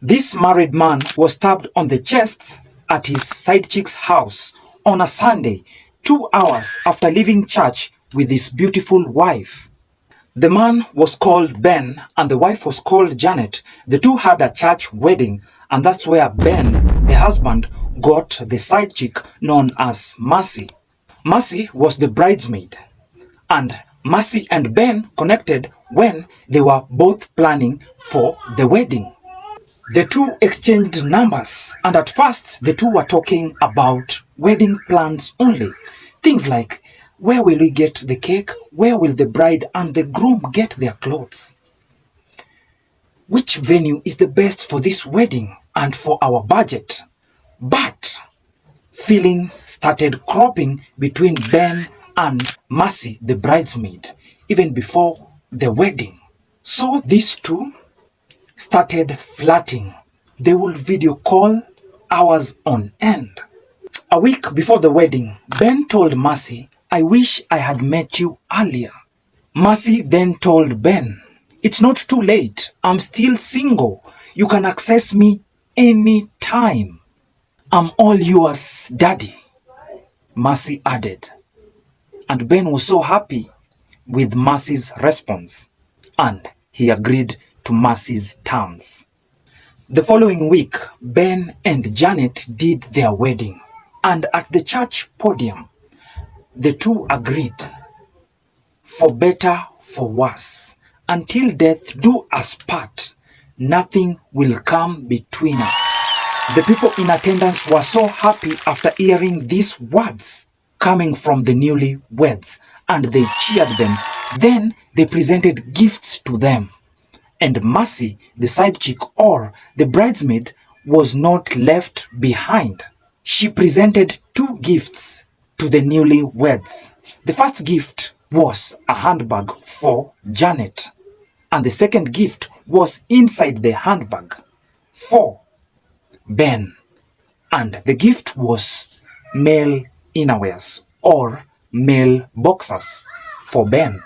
This married man was stabbed on the chest at his side chick's house on a Sunday, 2 hours after leaving church with his beautiful wife. The man was called Ben and the wife was called Janet. The two had a church wedding, and that's where Ben, the husband, got the side chick known as Mercy. Mercy was the bridesmaid, and Mercy and Ben connected when they were both planning for the wedding. The two exchanged numbers, and at first the two were talking about wedding plans only. Things like, where will we get the cake? Where will the bride and the groom get their clothes? Which venue is the best for this wedding and for our budget? But feelings started cropping between Ben and Mercy, the bridesmaid, even before the wedding. So these two started flirting. They would video call hours on end. A week before the wedding, Ben told Mercy, "I wish I had met you earlier." Mercy then told Ben, "It's not too late. I'm still single. You can access me anytime. I'm all yours, Daddy," Mercy added. And Ben was so happy with Mercy's response, and he agreed to Mercy's terms. The following week, Ben and Janet did their wedding, and at the church podium, the two agreed, for better, for worse, until death do us part, nothing will come between us. The people in attendance were so happy after hearing these words coming from the newlyweds, and they cheered them. Then they presented gifts to them. And Mercy, the side chick or the bridesmaid, was not left behind. She presented two gifts to the newlyweds. The first gift was a handbag for Janet, and the second gift was inside the handbag for Ben, and the gift was male innerwears or male boxers for Ben.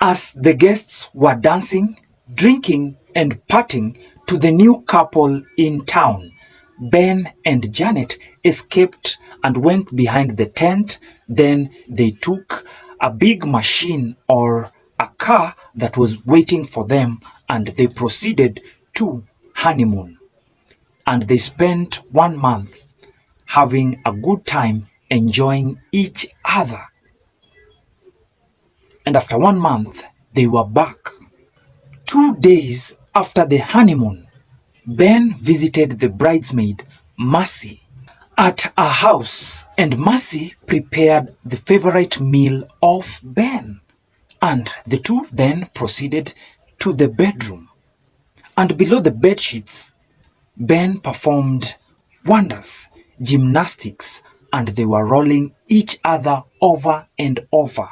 As the guests were dancing, drinking and partying to the new couple in town, Ben and Janet escaped and went behind the tent. Then they took a big machine or a car that was waiting for them, and they proceeded to honeymoon. And they spent 1 month having a good time, enjoying each other. And after 1 month, they were back. 2 days after the honeymoon, Ben visited the bridesmaid, Mercy, at her house, and Mercy prepared the favorite meal of Ben. And the two then proceeded to the bedroom. And below the bed sheets, Ben performed wonders, gymnastics, and they were rolling each other over and over.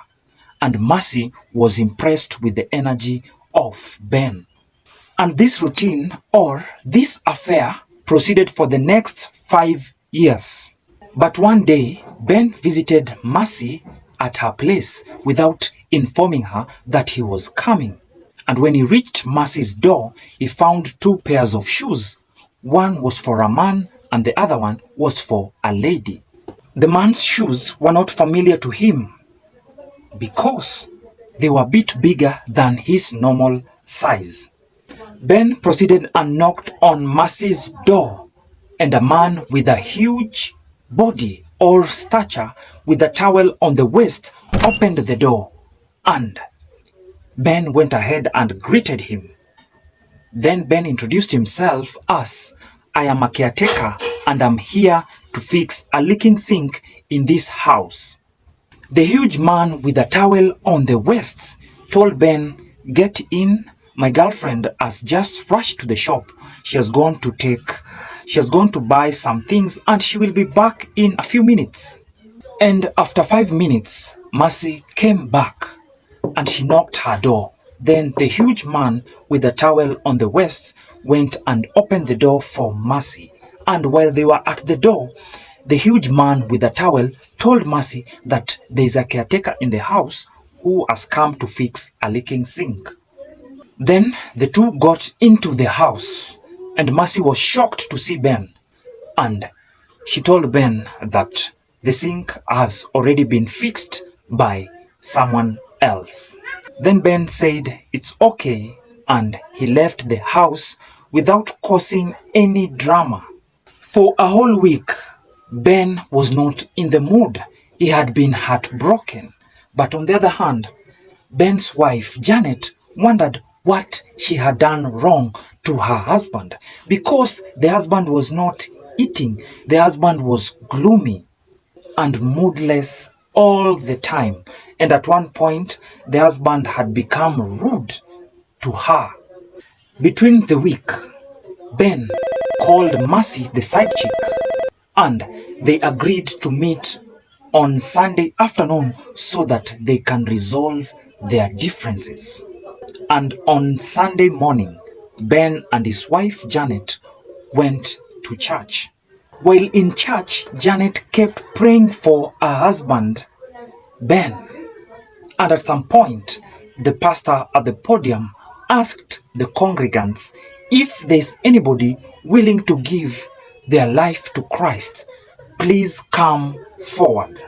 And Mercy was impressed with the energy of Ben. And this routine or this affair proceeded for the next 5 years. But one day, Ben visited Mercy at her place without informing her that he was coming. And when he reached Mercy's door, he found 2 pairs of shoes. One was for a man and the other one was for a lady. The man's shoes were not familiar to him because they were a bit bigger than his normal size. Ben proceeded and knocked on Mercy's door, and a man with a huge body or stature with a towel on the waist opened the door, and Ben went ahead and greeted him. Then Ben introduced himself as, "I am a caretaker and I'm here to fix a leaking sink in this house." The huge man with a towel on the waist told Ben, "Get in, my girlfriend has just rushed to the shop. She has gone to buy some things and she will be back in a few minutes." And after 5 minutes, Mercy came back and she knocked her door. Then the huge man with the towel on the waist went and opened the door for Mercy. And while they were at the door, the huge man with the towel told Mercy that there is a caretaker in the house who has come to fix a leaking sink. Then the two got into the house, and Mercy was shocked to see Ben, and she told Ben that the sink has already been fixed by someone else. Then Ben said it's okay, and he left the house without causing any drama. For a whole week, Ben was not in the mood. He had been heartbroken. But on the other hand, Ben's wife, Janet, wondered what she had done wrong to her husband, because the husband was not eating. The husband was gloomy and moodless all the time. And at one point, the husband had become rude to her. Between the week, Ben called Mercy the side chick, and they agreed to meet on Sunday afternoon so that they can resolve their differences. And on Sunday morning, Ben and his wife Janet went to church. While in church, Janet kept praying for her husband, Ben. And at some point, the pastor at the podium asked the congregants if there's anybody willing to give their life to Christ, please come forward.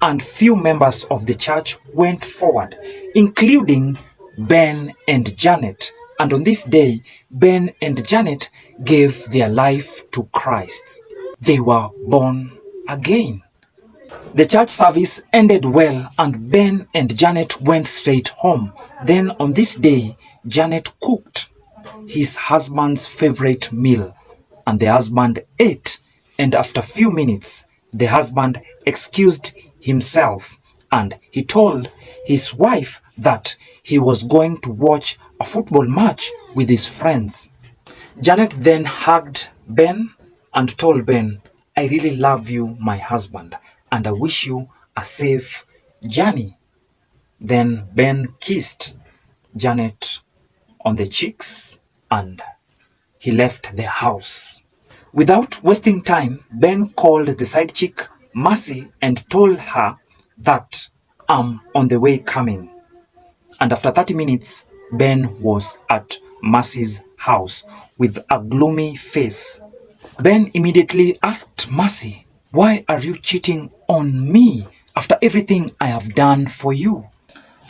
And few members of the church went forward, including Ben and Janet. And on this day, Ben and Janet gave their life to Christ. They were born again. The church service ended well, and Ben and Janet went straight home. Then on this day, Janet cooked his husband's favorite meal, and the husband ate. And after a few minutes, the husband excused himself, and he told his wife that he was going to watch a football match with his friends. Janet then hugged Ben and told Ben, "I really love you, my husband, and I wish you a safe journey." Then Ben kissed Janet on the cheeks and he left the house. Without wasting time, Ben called the side chick, Mercy, and told her that I'm on the way coming. And after 30 minutes, Ben was at Mercy's house with a gloomy face. Ben immediately asked Mercy, "Why are you cheating on me after everything I have done for you?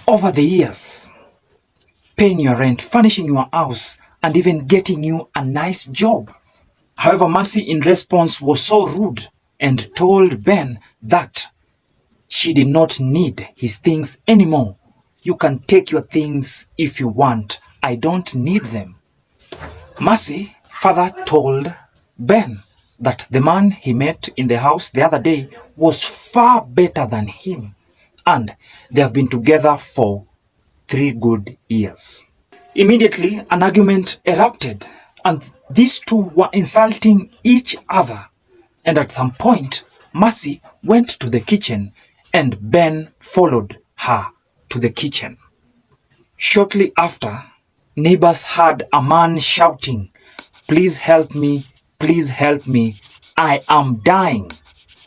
Over the years, paying your rent, furnishing your house, and even getting you a nice job." However, Mercy in response was so rude and told Ben that she did not need his things anymore. "You can take your things if you want. I don't need them." Mercy further told Ben that the man he met in the house the other day was far better than him, and they have been together for 3 good years. Immediately, an argument erupted, and these two were insulting each other. And at some point, Mercy went to the kitchen, and Ben followed her to the kitchen. Shortly after, neighbors heard a man shouting, "Please help me, please help me, I am dying."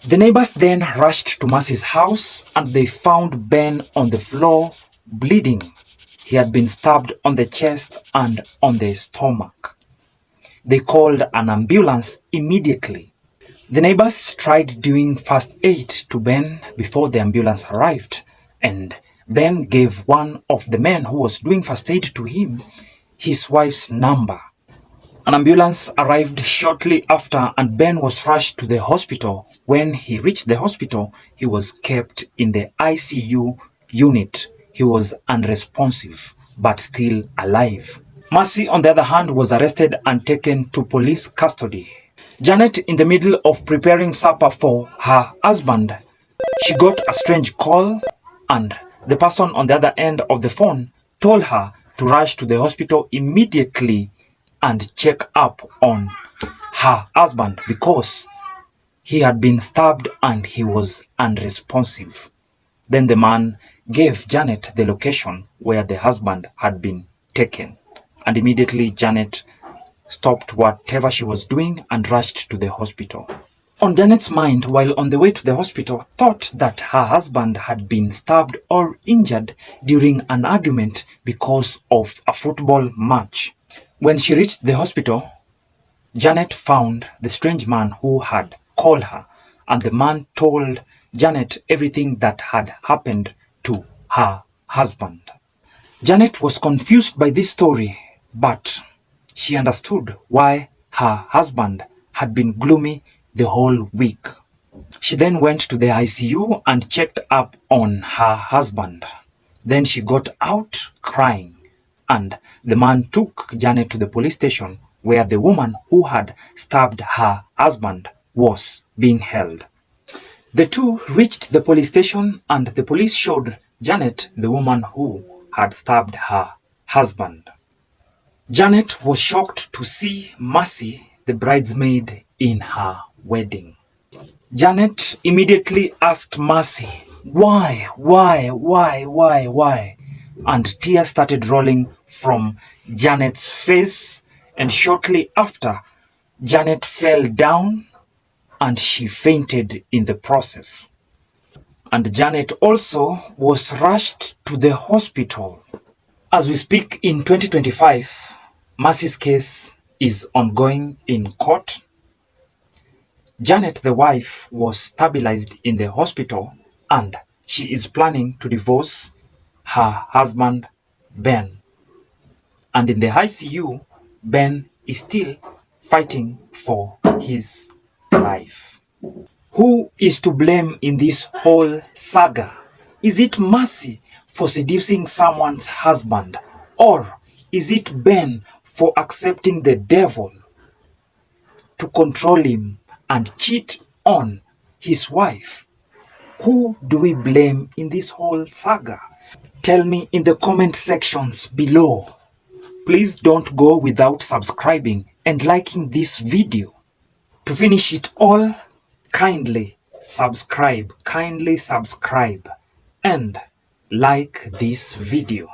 The neighbors then rushed to Mercy's house, and they found Ben on the floor, bleeding. He had been stabbed on the chest and on the stomach. They called an ambulance immediately. The neighbors tried doing first aid to Ben before the ambulance arrived, and Ben gave one of the men who was doing first aid to him his wife's number. An ambulance arrived shortly after, and Ben was rushed to the hospital. When he reached the hospital, he was kept in the ICU unit. He was unresponsive, but still alive. Mercy, on the other hand, was arrested and taken to police custody. Janet, in the middle of preparing supper for her husband, she got a strange call, and the person on the other end of the phone told her to rush to the hospital immediately and check up on her husband because he had been stabbed and he was unresponsive. Then the man gave Janet the location where the husband had been taken, and immediately Janet stopped whatever she was doing and rushed to the hospital. On Janet's mind, while on the way to the hospital, thought that her husband had been stabbed or injured during an argument because of a football match. When she reached the hospital, Janet found the strange man who had called her, and the man told Janet everything that had happened to her husband. Janet was confused by this story, but she understood why her husband had been gloomy the whole week. She then went to the ICU and checked up on her husband. Then she got out crying, and the man took Janet to the police station where the woman who had stabbed her husband was being held. The two reached the police station and the police showed Janet the woman who had stabbed her husband. Janet was shocked to see Mercy, the bridesmaid, in her wedding. Janet immediately asked Mercy, why? And tears started rolling from Janet's face, and shortly after, Janet fell down and she fainted in the process. And Janet also was rushed to the hospital. As we speak in 2025, Mercy's case is ongoing in court. Janet, the wife, was stabilized in the hospital and she is planning to divorce her husband, Ben. And in the ICU, Ben is still fighting for his life. Who is to blame in this whole saga? Is it Mercy for seducing someone's husband? Or is it Ben for accepting the devil to control him and cheat on his wife? Who do we blame in this whole saga? Tell me in the comment sections below. Please don't go without subscribing and liking this video. To finish it all, kindly subscribe and like this video.